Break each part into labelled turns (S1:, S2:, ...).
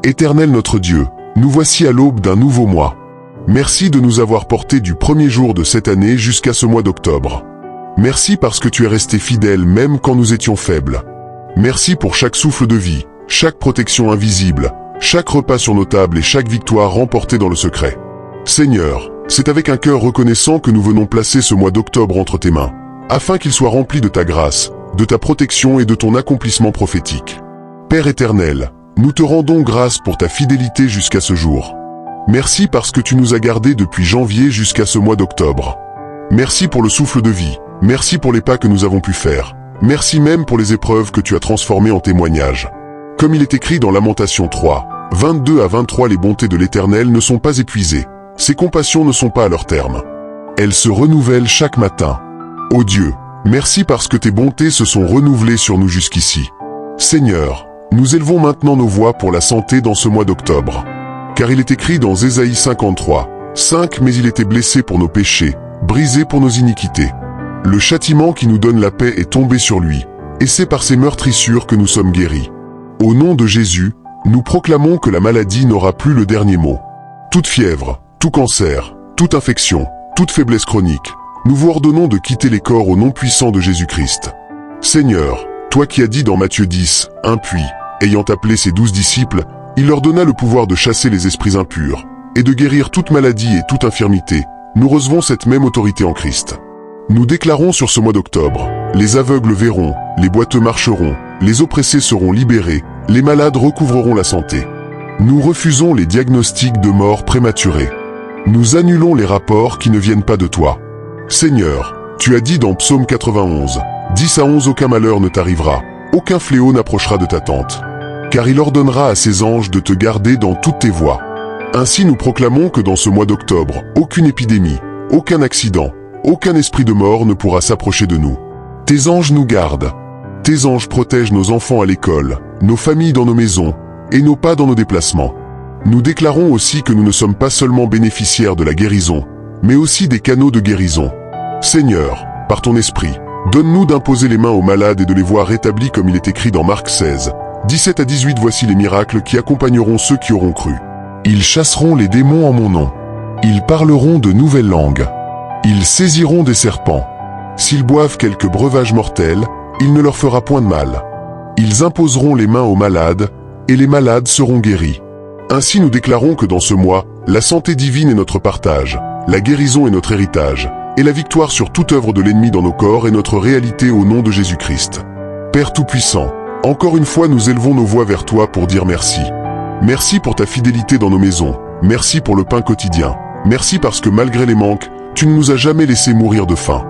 S1: Éternel notre Dieu, nous voici à l'aube d'un nouveau mois. Merci de nous avoir portés du premier jour de cette année jusqu'à ce mois d'octobre. Merci parce que tu es resté fidèle même quand nous étions faibles. Merci pour chaque souffle de vie, chaque protection invisible, chaque repas sur nos tables et chaque victoire remportée dans le secret. Seigneur, c'est avec un cœur reconnaissant que nous venons placer ce mois d'octobre entre tes mains, afin qu'il soit rempli de ta grâce, de ta protection et de ton accomplissement prophétique. Père éternel, nous te rendons grâce pour ta fidélité jusqu'à ce jour. Merci parce que tu nous as gardés depuis janvier jusqu'à ce mois d'octobre. Merci pour le souffle de vie, merci pour les pas que nous avons pu faire, merci même pour les épreuves que tu as transformées en témoignages. Comme il est écrit dans Lamentation 3, 22 à 23, les bontés de l'Éternel ne sont pas épuisées, ses compassions ne sont pas à leur terme. Elles se renouvellent chaque matin. Ô Dieu, merci parce que tes bontés se sont renouvelées sur nous jusqu'ici. Seigneur, nous élevons maintenant nos voix pour la santé dans ce mois d'octobre. Car il est écrit dans Ésaïe 53, 5, mais il était blessé pour nos péchés, brisé pour nos iniquités. Le châtiment qui nous donne la paix est tombé sur lui, et c'est par ses meurtrissures que nous sommes guéris. Au nom de Jésus, nous proclamons que la maladie n'aura plus le dernier mot. Toute fièvre, tout cancer, toute infection, toute faiblesse chronique, nous vous ordonnons de quitter les corps au nom puissant de Jésus-Christ. Seigneur, toi qui as dit dans Matthieu 10, 1 puis, ayant appelé ses 12 disciples, il leur donna le pouvoir de chasser les esprits impurs, et de guérir toute maladie et toute infirmité, nous recevons cette même autorité en Christ. Nous déclarons sur ce mois d'octobre, les aveugles verront, les boiteux marcheront, les oppressés seront libérés, les malades recouvreront la santé. Nous refusons les diagnostics de mort prématurée. Nous annulons les rapports qui ne viennent pas de toi. Seigneur, tu as dit dans Psaume 91, 10 à 11, aucun malheur ne t'arrivera, aucun fléau n'approchera de ta tente. Car il ordonnera à ses anges de te garder dans toutes tes voies. Ainsi nous proclamons que dans ce mois d'octobre, aucune épidémie, aucun accident, aucun esprit de mort ne pourra s'approcher de nous. Tes anges nous gardent. Tes anges protègent nos enfants à l'école, nos familles dans nos maisons, et nos pas dans nos déplacements. Nous déclarons aussi que nous ne sommes pas seulement bénéficiaires de la guérison, mais aussi des canaux de guérison. Seigneur, par ton esprit, donne-nous d'imposer les mains aux malades et de les voir rétablis comme il est écrit dans Marc 16, 17 à 18, voici les miracles qui accompagneront ceux qui auront cru. Ils chasseront les démons en mon nom. Ils parleront de nouvelles langues. Ils saisiront des serpents. S'ils boivent quelques breuvages mortels, il ne leur fera point de mal. Ils imposeront les mains aux malades, et les malades seront guéris. Ainsi nous déclarons que dans ce mois, la santé divine est notre partage, la guérison est notre héritage, et la victoire sur toute œuvre de l'ennemi dans nos corps est notre réalité au nom de Jésus-Christ. Père Tout-Puissant, encore une fois nous élevons nos voix vers toi pour dire merci. Merci pour ta fidélité dans nos maisons, merci pour le pain quotidien, merci parce que malgré les manques, tu ne nous as jamais laissé mourir de faim.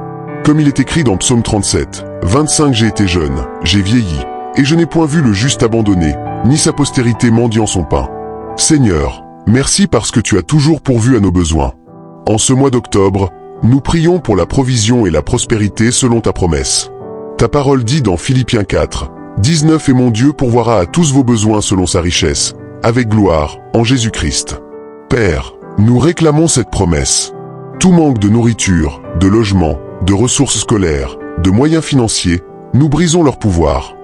S1: Comme il est écrit dans Psaume 37, 25, j'ai été jeune, j'ai vieilli, et je n'ai point vu le juste abandonné, ni sa postérité mendiant son pain. Seigneur, merci parce que tu as toujours pourvu à nos besoins. En ce mois d'octobre, nous prions pour la provision et la prospérité selon ta promesse. Ta parole dit dans Philippiens 4, 19, et mon Dieu pourvoira à tous vos besoins selon sa richesse, avec gloire, en Jésus-Christ. Père, nous réclamons cette promesse. Tout manque de nourriture, de logement, de ressources scolaires, de moyens financiers, nous brisons leur pouvoir.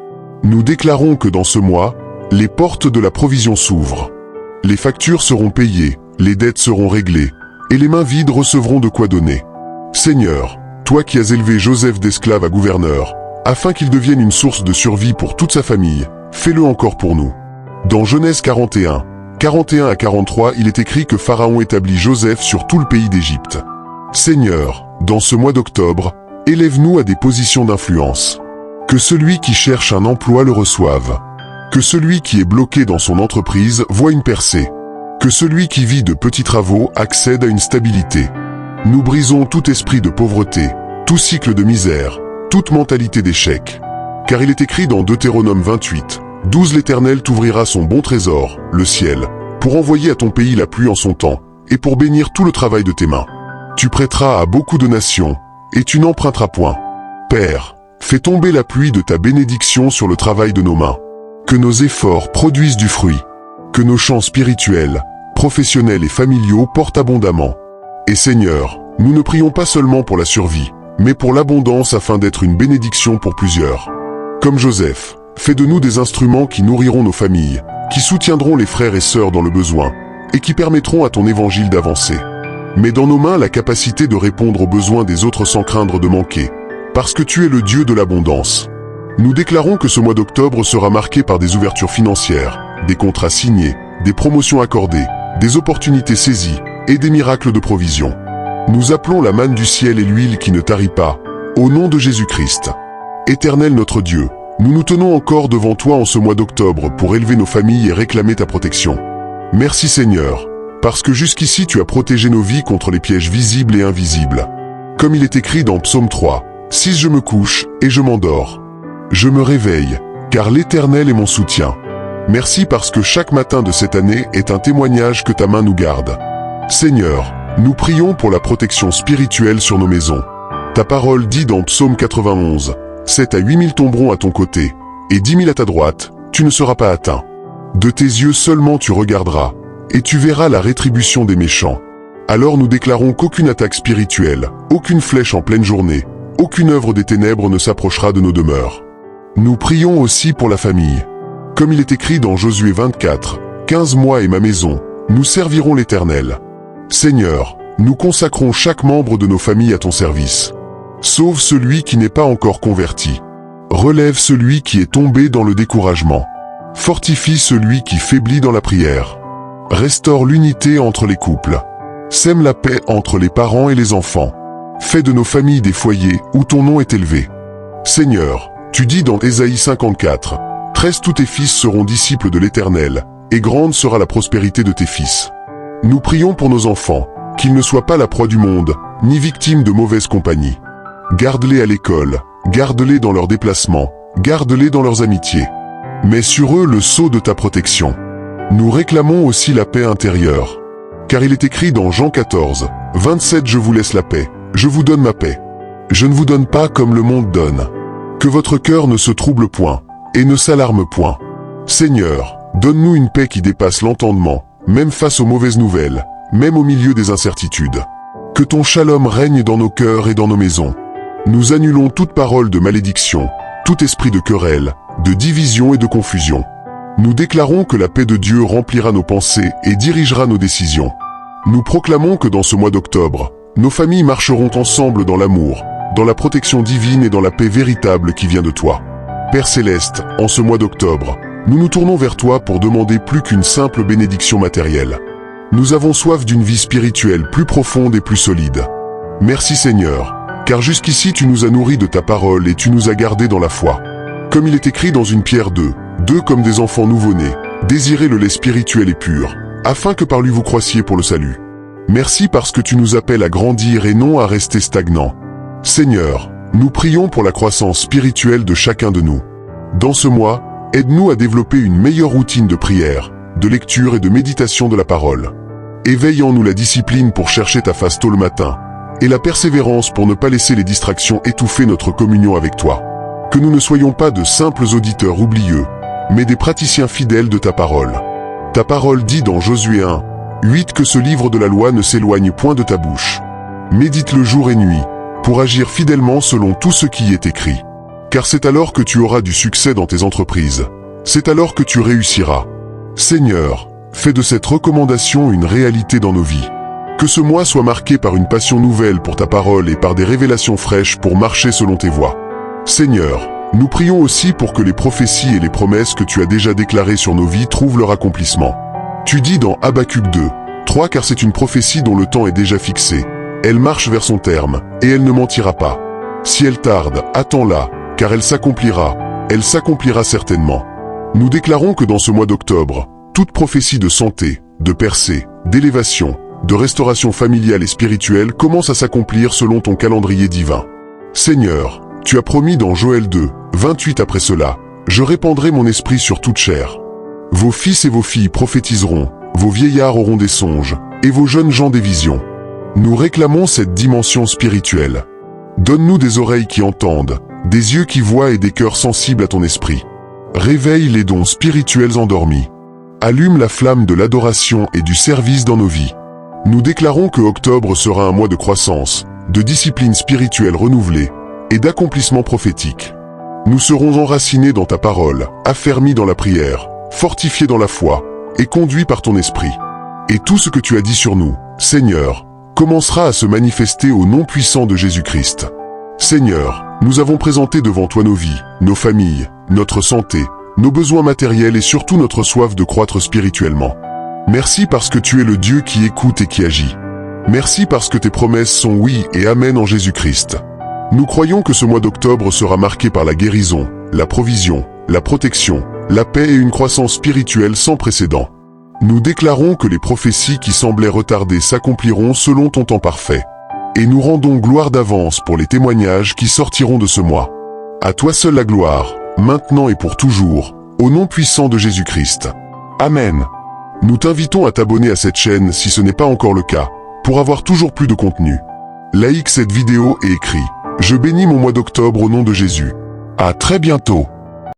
S1: Nous déclarons que dans ce mois, les portes de la provision s'ouvrent. Les factures seront payées, les dettes seront réglées, et les mains vides recevront de quoi donner. Seigneur, toi qui as élevé Joseph d'esclave à gouverneur, afin qu'il devienne une source de survie pour toute sa famille, fais-le encore pour nous. Dans Genèse 41, 41 à 43, il est écrit que Pharaon établit Joseph sur tout le pays d'Égypte. Seigneur, dans ce mois d'octobre, élève-nous à des positions d'influence. Que celui qui cherche un emploi le reçoive. Que celui qui est bloqué dans son entreprise voie une percée. Que celui qui vit de petits travaux accède à une stabilité. Nous brisons tout esprit de pauvreté, tout cycle de misère, toute mentalité d'échec. Car il est écrit dans Deutéronome 28, 12, l'Éternel t'ouvrira son bon trésor, le ciel, pour envoyer à ton pays la pluie en son temps, et pour bénir tout le travail de tes mains. Tu prêteras à beaucoup de nations, et tu n'emprunteras point. Père, fais tomber la pluie de ta bénédiction sur le travail de nos mains. Que nos efforts produisent du fruit. Que nos champs spirituels, professionnels et familiaux portent abondamment. Et Seigneur, nous ne prions pas seulement pour la survie, mais pour l'abondance afin d'être une bénédiction pour plusieurs. Comme Joseph, fais de nous des instruments qui nourriront nos familles, qui soutiendront les frères et sœurs dans le besoin, et qui permettront à ton évangile d'avancer. Mets dans nos mains la capacité de répondre aux besoins des autres sans craindre de manquer, parce que tu es le Dieu de l'abondance. Nous déclarons que ce mois d'octobre sera marqué par des ouvertures financières, des contrats signés, des promotions accordées, des opportunités saisies et des miracles de provision. Nous appelons la manne du ciel et l'huile qui ne tarit pas, au nom de Jésus-Christ. Éternel notre Dieu, nous nous tenons encore devant toi en ce mois d'octobre pour élever nos familles et réclamer ta protection. Merci Seigneur, parce que jusqu'ici tu as protégé nos vies contre les pièges visibles et invisibles. Comme il est écrit dans Psaume 3, « 6 Je me couche et je m'endors. Je me réveille, car l'Éternel est mon soutien. » Merci parce que chaque matin de cette année est un témoignage que ta main nous garde. Seigneur, nous prions pour la protection spirituelle sur nos maisons. Ta parole dit dans Psaume 91, « 7 à 8 000 tomberont à ton côté, et 10 000 à ta droite, tu ne seras pas atteint. De tes yeux seulement tu regarderas, et tu verras la rétribution des méchants. » Alors nous déclarons qu'aucune attaque spirituelle, aucune flèche en pleine journée, aucune œuvre des ténèbres ne s'approchera de nos demeures. Nous prions aussi pour la famille. Comme il est écrit dans Josué 24, « 15 mois et ma maison, nous servirons l'Éternel. » Seigneur, nous consacrons chaque membre de nos familles à ton service. Sauve celui qui n'est pas encore converti. Relève celui qui est tombé dans le découragement. Fortifie celui qui faiblit dans la prière. Restaure l'unité entre les couples. Sème la paix entre les parents et les enfants. Fais de nos familles des foyers où ton nom est élevé. Seigneur, tu dis dans Ésaïe 54, « 13 tous tes fils seront disciples de l'Éternel, et grande sera la prospérité de tes fils. » Nous prions pour nos enfants, qu'ils ne soient pas la proie du monde, ni victimes de mauvaise compagnie. Garde-les à l'école, garde-les dans leurs déplacements, garde-les dans leurs amitiés. Mets sur eux le sceau de ta protection. Nous réclamons aussi la paix intérieure. Car il est écrit dans Jean 14, 27 « Je vous laisse la paix, je vous donne ma paix. Je ne vous donne pas comme le monde donne. Que votre cœur ne se trouble point, et ne s'alarme point. Seigneur, donne-nous une paix qui dépasse l'entendement, même face aux mauvaises nouvelles, même au milieu des incertitudes. Que ton shalom règne dans nos cœurs et dans nos maisons. Nous annulons toute parole de malédiction, tout esprit de querelle, de division et de confusion. Nous déclarons que la paix de Dieu remplira nos pensées et dirigera nos décisions. Nous proclamons que dans ce mois d'octobre, nos familles marcheront ensemble dans l'amour, dans la protection divine et dans la paix véritable qui vient de toi. Père Céleste, en ce mois d'octobre, nous nous tournons vers toi pour demander plus qu'une simple bénédiction matérielle. Nous avons soif d'une vie spirituelle plus profonde et plus solide. Merci Seigneur, car jusqu'ici tu nous as nourris de ta parole et tu nous as gardés dans la foi. Comme il est écrit dans 1 Pierre 2, « 2 comme des enfants nouveau-nés, désirez le lait spirituel et pur, afin que par lui vous croissiez pour le salut. » Merci parce que tu nous appelles à grandir et non à rester stagnants. Seigneur, nous prions pour la croissance spirituelle de chacun de nous. Dans ce mois, aide-nous à développer une meilleure routine de prière, de lecture et de méditation de la parole. Éveille en nous la discipline pour chercher ta face tôt le matin, et la persévérance pour ne pas laisser les distractions étouffer notre communion avec toi. Que nous ne soyons pas de simples auditeurs oublieux, mais des praticiens fidèles de ta parole. Ta parole dit dans Josué 1, 8 que ce livre de la loi ne s'éloigne point de ta bouche. Médite-le jour et nuit, pour agir fidèlement selon tout ce qui y est écrit. Car c'est alors que tu auras du succès dans tes entreprises. C'est alors que tu réussiras. Seigneur, fais de cette recommandation une réalité dans nos vies. Que ce mois soit marqué par une passion nouvelle pour ta parole et par des révélations fraîches pour marcher selon tes voies. Seigneur, nous prions aussi pour que les prophéties et les promesses que tu as déjà déclarées sur nos vies trouvent leur accomplissement. Tu dis dans Habacuc 2, 3 car c'est une prophétie dont le temps est déjà fixé. Elle marche vers son terme, et elle ne mentira pas. Si elle tarde, attends-la, car elle s'accomplira certainement. Nous déclarons que dans ce mois d'octobre, toute prophétie de santé, de percée, d'élévation, de restauration familiale et spirituelle commence à s'accomplir selon ton calendrier divin. Seigneur, tu as promis dans Joël 2, 28 après cela, « Je répandrai mon esprit sur toute chair. Vos fils et vos filles prophétiseront, vos vieillards auront des songes, et vos jeunes gens des visions. » Nous réclamons cette dimension spirituelle. Donne-nous des oreilles qui entendent, des yeux qui voient et des cœurs sensibles à ton esprit. Réveille les dons spirituels endormis. Allume la flamme de l'adoration et du service dans nos vies. Nous déclarons que octobre sera un mois de croissance, de discipline spirituelle renouvelée et d'accomplissement prophétique. Nous serons enracinés dans ta parole, affermis dans la prière, fortifiés dans la foi et conduits par ton esprit. Et tout ce que tu as dit sur nous, Seigneur, commencera à se manifester au nom puissant de Jésus-Christ. Seigneur, nous avons présenté devant toi nos vies, nos familles, notre santé, nos besoins matériels et surtout notre soif de croître spirituellement. Merci parce que tu es le Dieu qui écoute et qui agit. Merci parce que tes promesses sont oui et amen en Jésus-Christ. Nous croyons que ce mois d'octobre sera marqué par la guérison, la provision, la protection, la paix et une croissance spirituelle sans précédent. Nous déclarons que les prophéties qui semblaient retardées s'accompliront selon ton temps parfait. Et nous rendons gloire d'avance pour les témoignages qui sortiront de ce mois. À toi seul la gloire, maintenant et pour toujours, au nom puissant de Jésus-Christ. Amen. Nous t'invitons à t'abonner à cette chaîne si ce n'est pas encore le cas, pour avoir toujours plus de contenu. Like cette vidéo et écris « Je bénis mon mois d'octobre au nom de Jésus ». À très bientôt.